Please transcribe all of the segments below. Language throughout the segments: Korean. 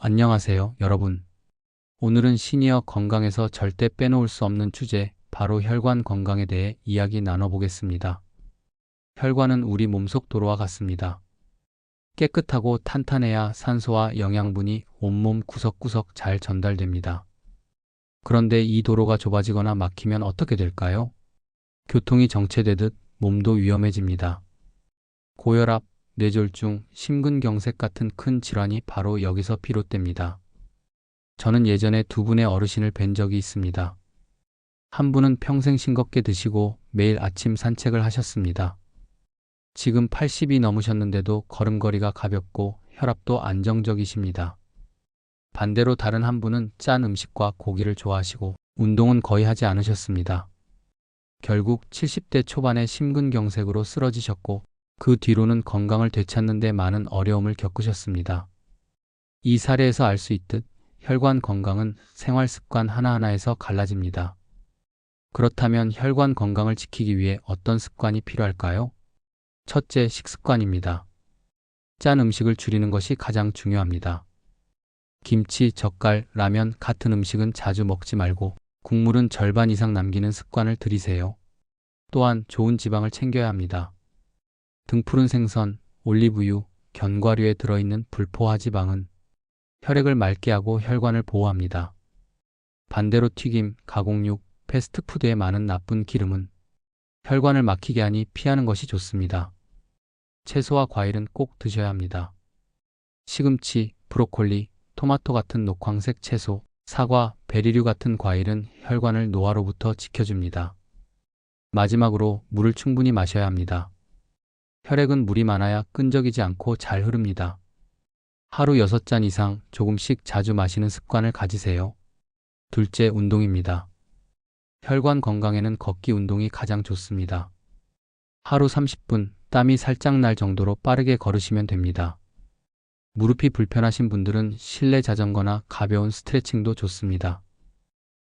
안녕하세요, 여러분. 오늘은 시니어 건강에서 절대 빼놓을 수 없는 주제, 바로 혈관 건강에 대해 이야기 나눠보겠습니다. 혈관은 우리 몸속 도로와 같습니다. 깨끗하고 탄탄해야 산소와 영양분이 온몸 구석구석 잘 전달됩니다. 그런데 이 도로가 좁아지거나 막히면 어떻게 될까요? 교통이 정체되듯 몸도 위험해집니다. 고혈압, 뇌졸중, 심근경색 같은 큰 질환이 바로 여기서 비롯됩니다. 저는 예전에 두 분의 어르신을 뵌 적이 있습니다. 한 분은 평생 싱겁게 드시고 매일 아침 산책을 하셨습니다. 지금 80이 넘으셨는데도 걸음걸이가 가볍고 혈압도 안정적이십니다. 반대로 다른 한 분은 짠 음식과 고기를 좋아하시고 운동은 거의 하지 않으셨습니다. 결국 70대 초반에 심근경색으로 쓰러지셨고 그 뒤로는 건강을 되찾는 데 많은 어려움을 겪으셨습니다. 이 사례에서 알 수 있듯 혈관 건강은 생활 습관 하나하나에서 갈라집니다. 그렇다면 혈관 건강을 지키기 위해 어떤 습관이 필요할까요? 첫째, 식습관입니다. 짠 음식을 줄이는 것이 가장 중요합니다. 김치, 젓갈, 라면 같은 음식은 자주 먹지 말고 국물은 절반 이상 남기는 습관을 들이세요. 또한 좋은 지방을 챙겨야 합니다. 등푸른 생선, 올리브유, 견과류에 들어있는 불포화 지방은 혈액을 맑게 하고 혈관을 보호합니다. 반대로 튀김, 가공육, 패스트푸드에 많은 나쁜 기름은 혈관을 막히게 하니 피하는 것이 좋습니다. 채소와 과일은 꼭 드셔야 합니다. 시금치, 브로콜리, 토마토 같은 녹황색 채소, 사과, 베리류 같은 과일은 혈관을 노화로부터 지켜줍니다. 마지막으로 물을 충분히 마셔야 합니다. 혈액은 물이 많아야 끈적이지 않고 잘 흐릅니다. 하루 6잔 이상 조금씩 자주 마시는 습관을 가지세요. 둘째, 운동입니다. 혈관 건강에는 걷기 운동이 가장 좋습니다. 하루 30분, 땀이 살짝 날 정도로 빠르게 걸으시면 됩니다. 무릎이 불편하신 분들은 실내 자전거나 가벼운 스트레칭도 좋습니다.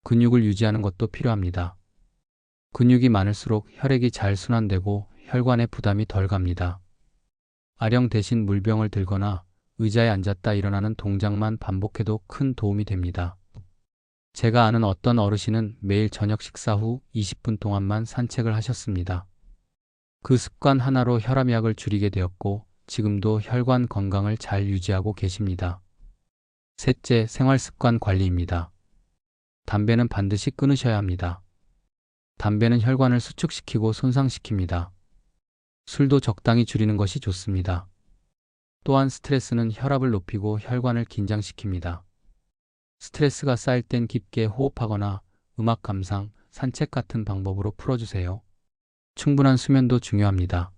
근육을 유지하는 것도 필요합니다. 근육이 많을수록 혈액이 잘 순환되고 혈관에 부담이 덜 갑니다. 아령 대신 물병을 들거나 의자에 앉았다 일어나는 동작만 반복해도 큰 도움이 됩니다. 제가 아는 어떤 어르신은 매일 저녁 식사 후 20분 동안만 산책을 하셨습니다. 그 습관 하나로 혈압약을 줄이게 되었고 지금도 혈관 건강을 잘 유지하고 계십니다. 셋째, 생활습관 관리입니다. 담배는 반드시 끊으셔야 합니다. 담배는 혈관을 수축시키고 손상시킵니다. 술도 적당히 줄이는 것이 좋습니다. 또한 스트레스는 혈압을 높이고 혈관을 긴장시킵니다. 스트레스가 쌓일 땐 깊게 호흡하거나 음악 감상, 산책 같은 방법으로 풀어주세요. 충분한 수면도 중요합니다.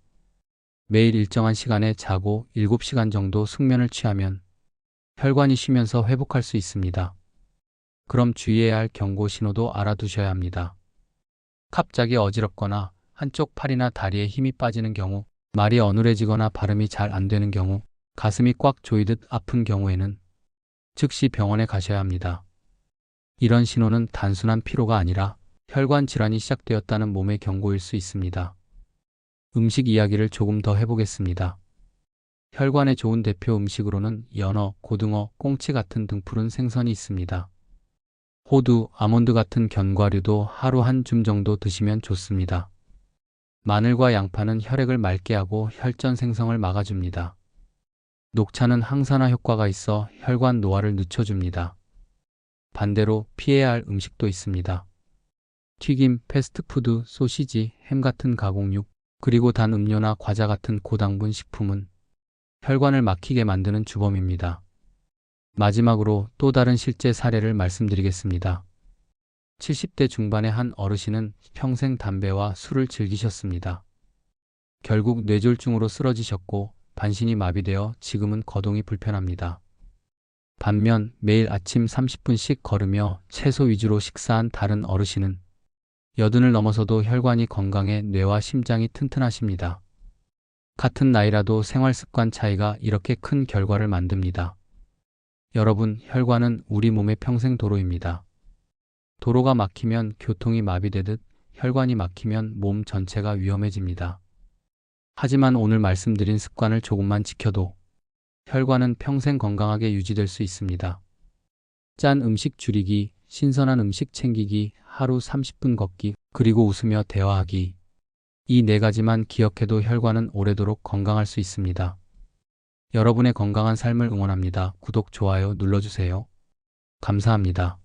매일 일정한 시간에 자고 7시간 정도 숙면을 취하면 혈관이 쉬면서 회복할 수 있습니다. 그럼 주의해야 할 경고 신호도 알아두셔야 합니다. 갑자기 어지럽거나 한쪽 팔이나 다리에 힘이 빠지는 경우, 말이 어눌해지거나 발음이 잘 안 되는 경우, 가슴이 꽉 조이듯 아픈 경우에는 즉시 병원에 가셔야 합니다. 이런 신호는 단순한 피로가 아니라 혈관 질환이 시작되었다는 몸의 경고일 수 있습니다. 음식 이야기를 조금 더 해보겠습니다. 혈관에 좋은 대표 음식으로는 연어, 고등어, 꽁치 같은 등푸른 생선이 있습니다. 호두, 아몬드 같은 견과류도 하루 한 줌 정도 드시면 좋습니다. 마늘과 양파는 혈액을 맑게 하고 혈전 생성을 막아줍니다. 녹차는 항산화 효과가 있어 혈관 노화를 늦춰줍니다. 반대로 피해야 할 음식도 있습니다. 튀김, 패스트푸드, 소시지, 햄 같은 가공육, 그리고 단 음료나 과자 같은 고당분 식품은 혈관을 막히게 만드는 주범입니다. 마지막으로 또 다른 실제 사례를 말씀드리겠습니다. 70대 중반의 한 어르신은 평생 담배와 술을 즐기셨습니다. 결국 뇌졸중으로 쓰러지셨고 반신이 마비되어 지금은 거동이 불편합니다. 반면 매일 아침 30분씩 걸으며 채소 위주로 식사한 다른 어르신은 80을 넘어서도 혈관이 건강해 뇌와 심장이 튼튼하십니다. 같은 나이라도 생활 습관 차이가 이렇게 큰 결과를 만듭니다. 여러분, 혈관은 우리 몸의 평생 도로입니다. 도로가 막히면 교통이 마비되듯 혈관이 막히면 몸 전체가 위험해집니다. 하지만 오늘 말씀드린 습관을 조금만 지켜도 혈관은 평생 건강하게 유지될 수 있습니다. 짠 음식 줄이기, 신선한 음식 챙기기, 하루 30분 걷기, 그리고 웃으며 대화하기. 이 네 가지만 기억해도 혈관은 오래도록 건강할 수 있습니다. 여러분의 건강한 삶을 응원합니다. 구독, 좋아요 눌러주세요. 감사합니다.